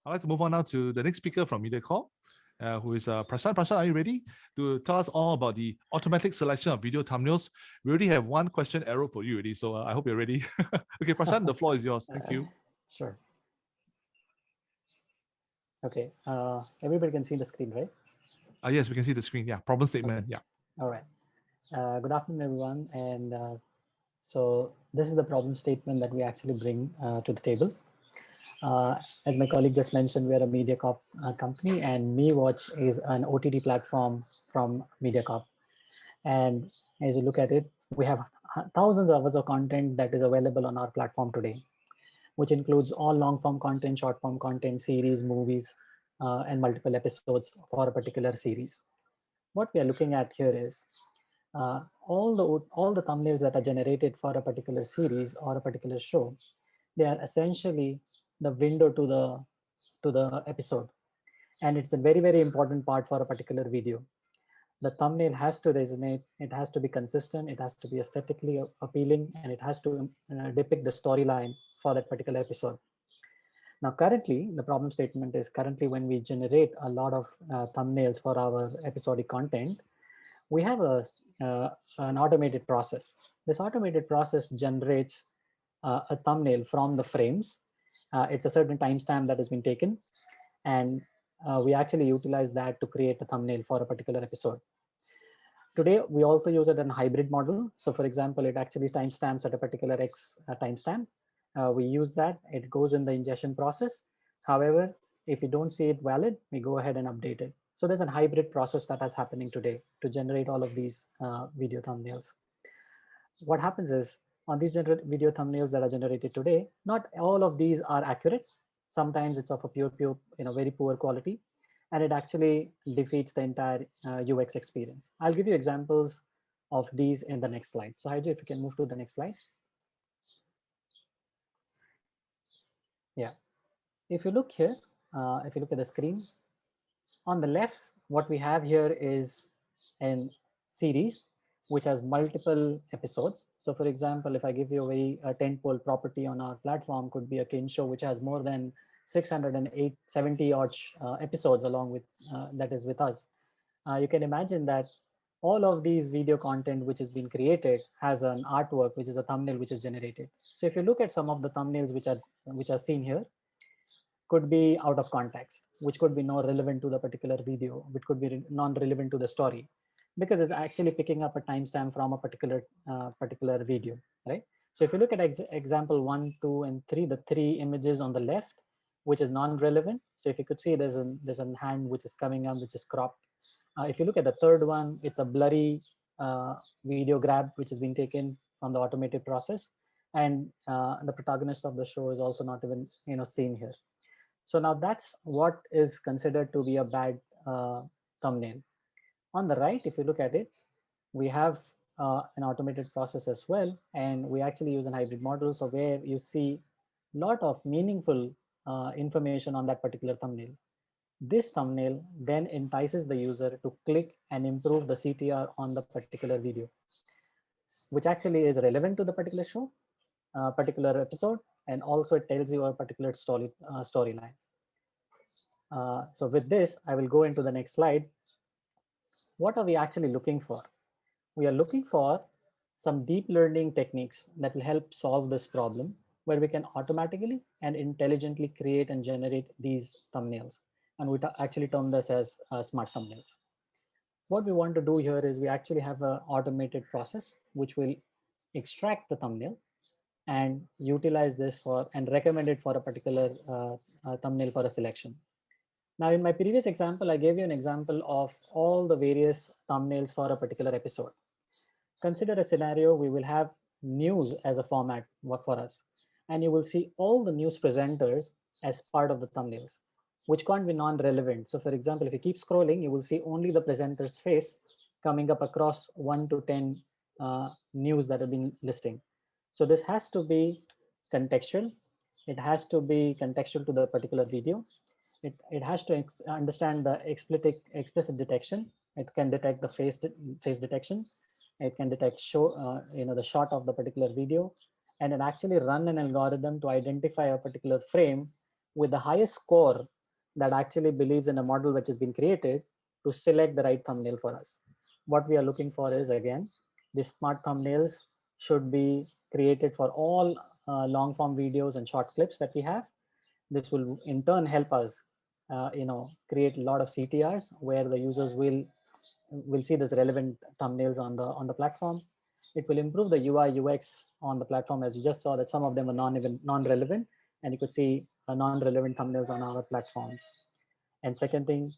I'd like to move on now to the next speaker from Mediacorp, who is Prashant. Prashant, are you ready to tell us all about the automatic selection of video thumbnails? We already have one question arrow for you already, so I hope you're ready. Okay, Prashant, the floor is yours. Thank you. Sure. Okay, everybody can see the screen, right? Yes, we can see the screen. Yeah, problem statement. Okay. Yeah. All right. Good afternoon, everyone. And so this is the problem statement that we actually bring to the table. As my colleague just mentioned, we are a Mediacorp company, and MeWatch is an OTT platform from Mediacorp. And as you look at it, we have thousands of hours of content that is available on our platform today, which includes all long form content, short form content, series, movies, and multiple episodes for a particular series. What we are looking at here is all the thumbnails that are generated for a particular series or a particular show. They are essentially the window to the episode, and it's a very important part for a particular video. The thumbnail has to resonate, it has to be consistent, it has to be aesthetically appealing, and it has to depict the storyline for that particular episode. Now, currently, the problem statement is currently when we generate a lot of thumbnails for our episodic content, we have an automated process. This automated process generates a thumbnail from the frames. It's a certain timestamp that has been taken, and we actually utilize that to create a thumbnail for a particular episode. Today, we also use it in a hybrid model. So for example, it actually timestamps at a particular X timestamp. We use that, it goes in the ingestion process. However, if we don't see it valid, we go ahead and update it. So there's a hybrid process that is happening today to generate all of these video thumbnails. What happens is on these video thumbnails that are generated today, not all of these are accurate. Sometimes it's of a pure, very poor quality, and it actually defeats the entire UX experience. I'll give you examples of these in the next slide. So Haiju, if you can move to the next slide. Yeah, if you look here, if you look at the screen, on the left, what we have here is a series which has multiple episodes. So for example, if I give you a tentpole property on our platform, could be a kin show which has more than 670 odd episodes along with that is with us. You can imagine that all of these video content which has been created has an artwork, which is a thumbnail which is generated. So if you look at some of the thumbnails which are seen here, could be out of context, which could be not relevant to the particular video, which could be non-relevant to the story, because it's actually picking up a timestamp from a particular video, right? So if you look at example 1, 2, and 3, the 3 images on the left, which is non-relevant. So if you could see, there's a hand which is coming up, which is cropped. If you look at the third one, it's a blurry video grab, which is being taken from the automated process, and the protagonist of the show is also not even seen here. So now that's what is considered to be a bad thumbnail. On the right, if you look at it, we have an automated process as well, and we actually use an hybrid model. So where you see a lot of meaningful information on that particular thumbnail. This thumbnail then entices the user to click and improve the CTR on the particular video, which actually is relevant to the particular show, particular episode, and also it tells you a particular storyline. So with this, I will go into the next slide. What are we actually looking for? We are looking for some deep learning techniques that will help solve this problem, where we can automatically and intelligently create and generate these thumbnails. And we actually term this as smart thumbnails. What we want to do here is we actually have an automated process which will extract the thumbnail and utilize this for and recommend it for a particular thumbnail for a selection. Now, in my previous example, I gave you an example of all the various thumbnails for a particular episode. Consider a scenario, we will have news as a format for us, and you will see all the news presenters as part of the thumbnails, which can't be non-relevant. So for example, if you keep scrolling, you will see only the presenter's face coming up across 1 to 10 news that have been listing. So this has to be contextual. It has to be contextual to the particular video. It has to understand the explicit detection. It can detect the face detection. It can detect the shot of the particular video, and it actually run an algorithm to identify a particular frame with the highest score that actually believes in a model which has been created to select the right thumbnail for us. What we are looking for is, again, these smart thumbnails should be created for all long form videos and short clips that we have. This will in turn help us create a lot of CTRs where the users will see this relevant thumbnails on the platform. It will improve the UI UX on the platform, as you just saw that some of them are non-relevant, and you could see non-relevant thumbnails on our platforms. And second thing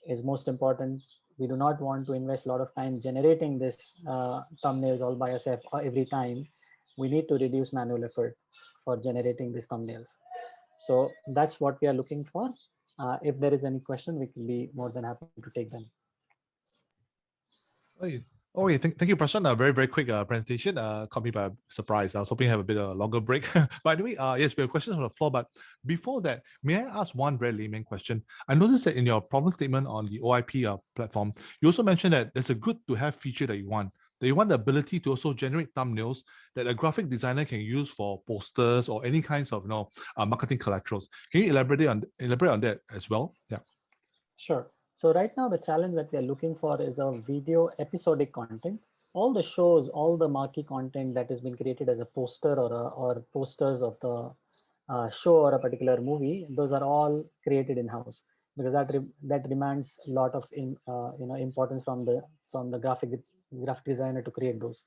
is most important, we do not want to invest a lot of time generating this thumbnails all by ourselves every time. We need to reduce manual effort for generating these thumbnails. So that's what we are looking for. If there is any question, we can be more than happy to take them. Oh, yeah. Thank you, Prashant. A very, very quick presentation. Caught me by surprise. I was hoping to have a bit of a longer break. By the way, yes, we have questions on the floor. But before that, may I ask one very layman question? I noticed that in your problem statement on the OIP platform, you also mentioned that there's a good to have feature that you want. That you want the ability to also generate thumbnails that a graphic designer can use for posters or any kinds of marketing collaterals. Can you elaborate on that as well? Yeah. Sure. So right now, the challenge that we are looking for is a video episodic content. All the shows, all the marquee content that has been created as a poster or posters of the show or a particular movie, those are all created in-house, because that demands a lot of importance from the graphic designer to create those.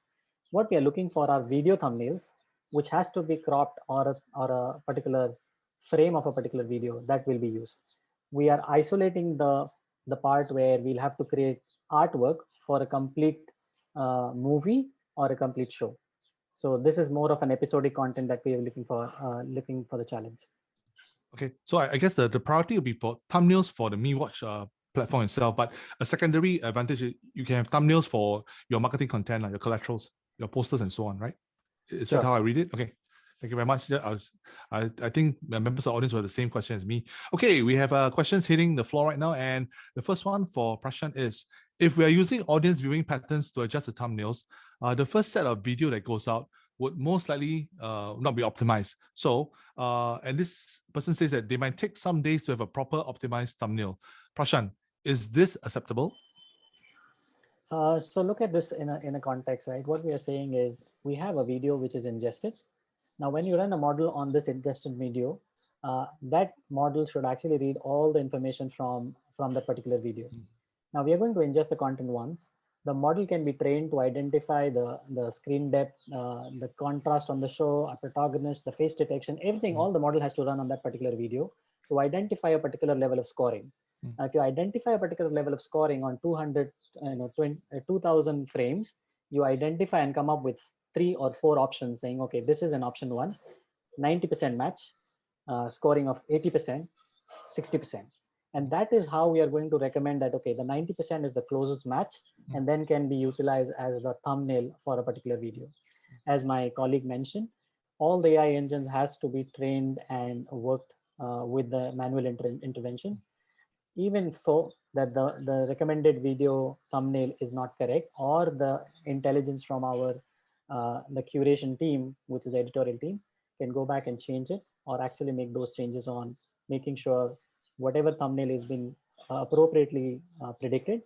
What we are looking for are video thumbnails, which has to be cropped or a particular frame of a particular video that will be used. We are isolating the part where we'll have to create artwork for a complete movie or a complete show. So this is more of an episodic content that we are looking for the challenge. Okay, so I guess the priority will be for thumbnails for the MeWatch platform itself, but a secondary advantage is you can have thumbnails for your marketing content, like your collaterals, your posters, and so on, right? Is that how I read it? Okay. Thank you very much. I think the members of the audience were the same question as me. Okay, we have questions hitting the floor right now. And the first one for Prashant is, if we are using audience viewing patterns to adjust the thumbnails, the first set of video that goes out would most likely not be optimized. So, and this person says that they might take some days to have a proper optimized thumbnail. Prashant, is this acceptable? So look at this in a context, right? What we are saying is we have a video which is ingested. Now, when you run a model on this ingested video, that model should actually read all the information from that particular video. Now, we are going to ingest the content once. The model can be trained to identify the screen depth, the contrast on the show, a protagonist, the face detection, everything. All the model has to run on that particular video to identify a particular level of scoring. Now, if you identify a particular level of scoring on 2000 frames, you identify and come up with 3 or 4 options saying, okay, this is an option 1, 90% match, scoring of 80%, 60%. And that is how we are going to recommend that, okay, the 90% is the closest match and then can be utilized as the thumbnail for a particular video. As my colleague mentioned, all the AI engines has to be trained and worked with the manual intervention. Even so that the recommended video thumbnail is not correct, or the intelligence from our the curation team, which is the editorial team, can go back and change it or actually make those changes on making sure whatever thumbnail has been appropriately predicted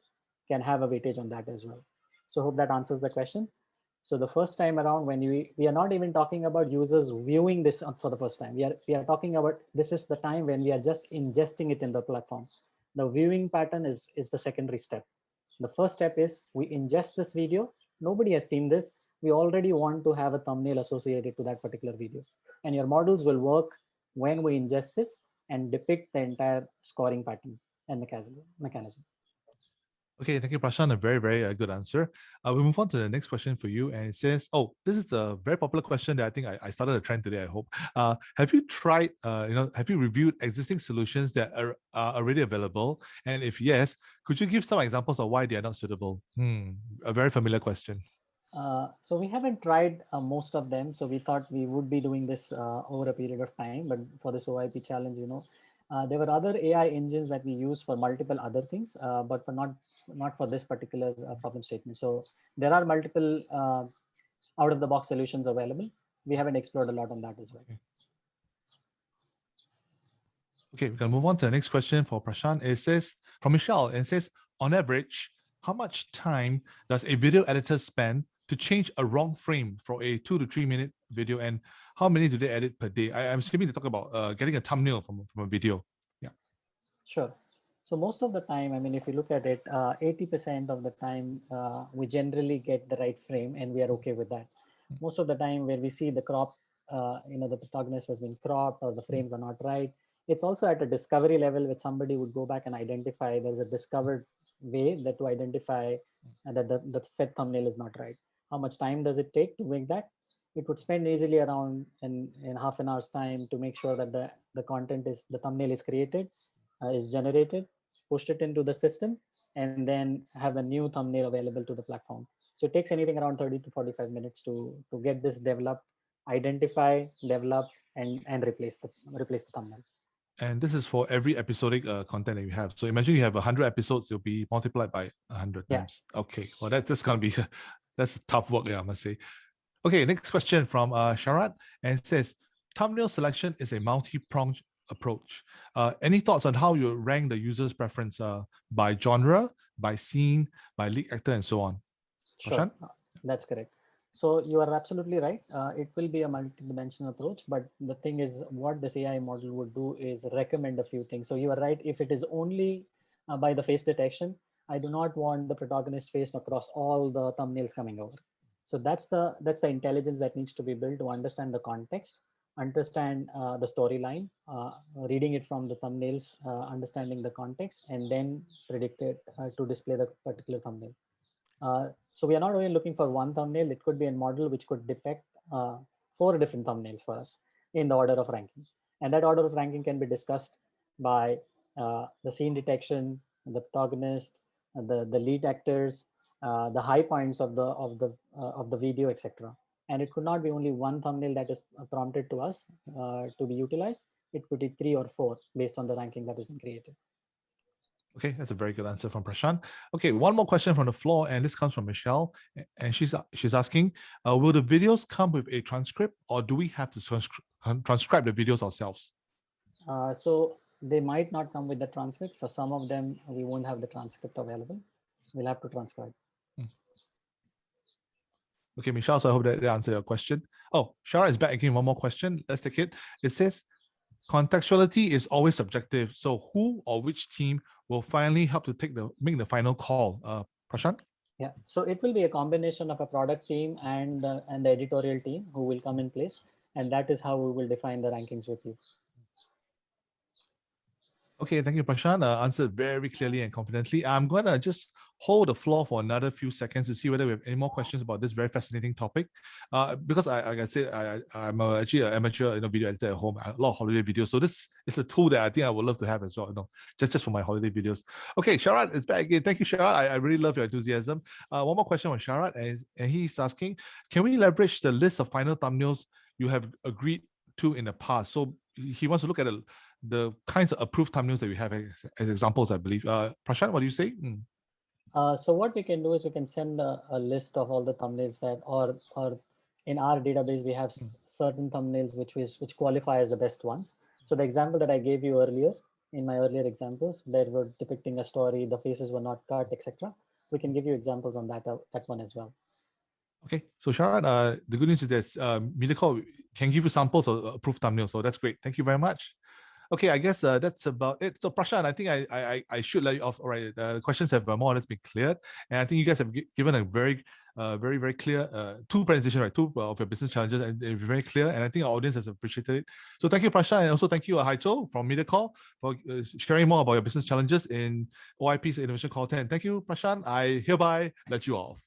can have a weightage on that as well. So hope that answers the question. So the first time around, when we are not even talking about users viewing this for the first time, we are talking about this is the time when we are just ingesting it in the platform. The viewing pattern is the secondary step. The first step is we ingest this video. Nobody has seen this. We already want to have a thumbnail associated to that particular video. And your models will work when we ingest this and depict the entire scoring pattern and mechanism. Okay, thank you, Prashant. A very, very good answer. We move on to the next question for you. And it says, oh, this is a very popular question that I think I started a trend today, I hope. Have you tried, have you reviewed existing solutions that are already available? And if yes, could you give some examples of why they are not suitable? A very familiar question. So we haven't tried most of them. So we thought we would be doing this over a period of time. But for this OIP challenge, there were other AI engines that we use for multiple other things, but for not for this particular problem statement. So there are multiple out-of-the-box solutions available. We haven't explored a lot on that as well. Okay, we're going to move on to the next question for Prashant. It says, from Michelle, and it says, on average, how much time does a video editor spend to change a wrong frame for a 2 to 3 minute video, and how many do they edit per day? I'm assuming they talk about getting a thumbnail from a video. Yeah. Sure. So most of the time, I mean, if you look at it, 80% of the time, we generally get the right frame and we are okay with that. Most of the time where we see the crop, the protagonist has been cropped or the frames are not right, it's also at a discovery level where somebody would go back and identify there's a discovered way that to identify that the set thumbnail is not right. How much time does it take to make that? It would spend easily around in half an hour's time to make sure that the content is, the thumbnail is created, is generated, pushed it into the system, and then have a new thumbnail available to the platform. So it takes anything around 30 to 45 minutes to get this developed, identify, develop, and replace the thumbnail. And this is for every episodic content that you have. So imagine you have 100 episodes, it'll be multiplied by 100 times. Okay, well, that's going to be, that's tough work, yeah, I must say. Okay, next question from Sharat, and it says, thumbnail selection is a multi-pronged approach. Any thoughts on how you rank the user's preference by genre, by scene, by lead actor, and so on? Sure, that's correct. So you are absolutely right. It will be a multi-dimensional approach, but the thing is, what this AI model would do is recommend a few things. So you are right. If it is only by the face detection, I do not want the protagonist face across all the thumbnails coming over. So that's the intelligence that needs to be built to understand the context, understand the storyline, reading it from the thumbnails, understanding the context, and then predict it to display the particular thumbnail. So we are not only looking for one thumbnail, it could be a model which could depict 4 different thumbnails for us in the order of ranking. And that order of ranking can be discussed by the scene detection, the protagonist, the lead actors, the high points of the video, etc. And it could not be only one thumbnail that is prompted to us to be utilized. It could be 3 or 4 based on the ranking that has been created. Okay, that's a very good answer from Prashant. Okay, one more question from the floor, and this comes from Michelle, and she's asking, will the videos come with a transcript, or do we have to transcribe the videos ourselves? So they might not come with the transcript. So some of them, we won't have the transcript available. We'll have to transcribe. Okay, Michelle, so I hope that answered your question. Oh, Shara is back again. One more question. Let's take it. It says, contextuality is always subjective. So who or which team will finally help to make the final call? Prashant? Yeah, so it will be a combination of a product team and the editorial team who will come in place. And that is how we will define the rankings with you. Okay, thank you, Prashant. Answered very clearly and confidently. I'm going to just hold the floor for another few seconds to see whether we have any more questions about this very fascinating topic. Because like I said, I'm actually an amateur video editor at home, a lot of holiday videos. So this is a tool that I think I would love to have as well, just for my holiday videos. Okay, Sharat is back again. Thank you, Sharat. I really love your enthusiasm. One more question from Sharat, and he's asking, can we leverage the list of final thumbnails you have agreed to in the past? So he wants to look at the kinds of approved thumbnails that we have as examples, I believe. Prashant, what do you say? So what we can do is we can send a list of all the thumbnails that, or in our database, we have certain thumbnails which qualify as the best ones. So the example that I gave you earlier, in my earlier examples, that were depicting a story, the faces were not cut, etc. We can give you examples on that one as well. Okay, so Sharat, the good news is that Mediacorp can give you samples of approved thumbnails, so that's great. Thank you very much. Okay, I guess that's about it. So Prashant, I think I should let you off. All right, the questions have more or less been cleared, and I think you guys have given a very clear two presentation, right? Two of your business challenges, and they're very clear. And I think our audience has appreciated it. So thank you, Prashant, and also thank you, Haicho from Mediacorp for sharing more about your business challenges in OIP's Innovation Call 10. Thank you, Prashant. I hereby let you off.